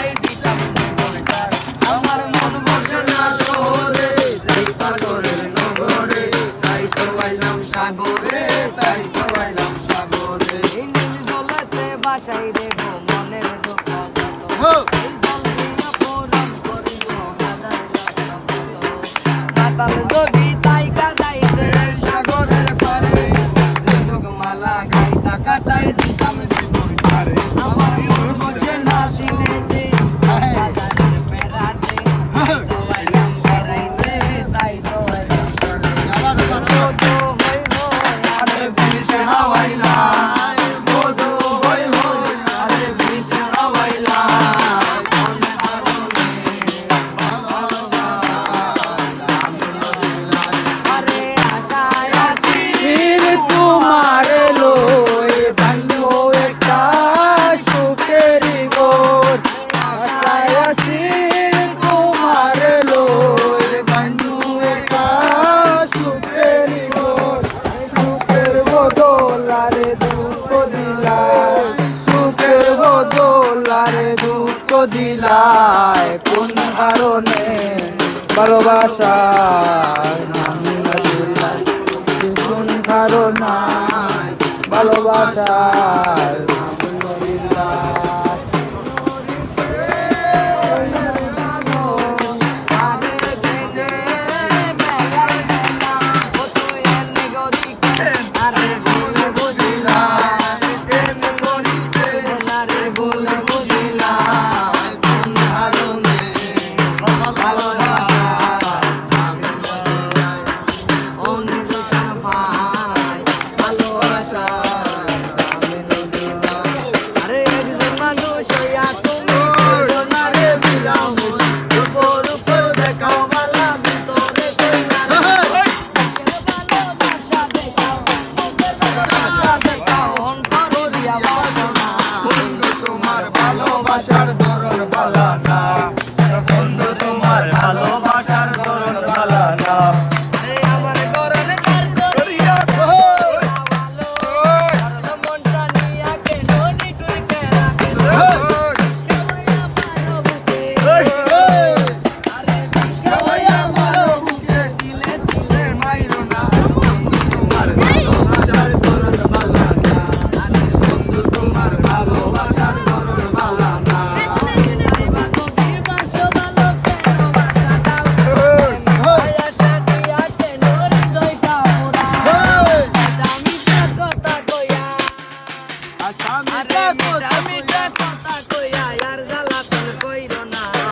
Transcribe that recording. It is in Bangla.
কাটাই দিতাম জীবনটার। আমার মন বসে না শহরে, তাই পাগলের নগরে, তাই তো আইলাম সাগরে, তাই তো আইলাম সাগরে। এই নীল জলেতে বাসাই দেবো মনের দুঃখ যত, এই জল দিয়া পূরণ করিব হাজার যত কত। মাতাল যদি তাই কাটাইতে এই সাগরের পারে ঝিনুক মালা গাইতা কাটাই দিতাম জীবনটারে। আমার মন বসে না সিলেটে, বাজারের পেরাতে, তাই তো আইলাম বেড়াইতে, তাই তো আইলাম মধু হই হই আরে বিষ হাওয়াইলা, মধু হই হই, আরে বিষ হাওয়াইলা। কোন কারণে ভালোবাসা আরে আশায় আছি তোমার লই ভাঙবো একটা সুখের গোর। আশায় আছি তোমার লই ভাঙবো একটা সুখের গোর। সুখের বদল আরে দুঃখ দিলাই, সুখের বদল আরে দুঃখ দিলাই। কোন কারণে ভালোবাসা নাম দিলাই, কোন কারণে ভালোবাসার নাম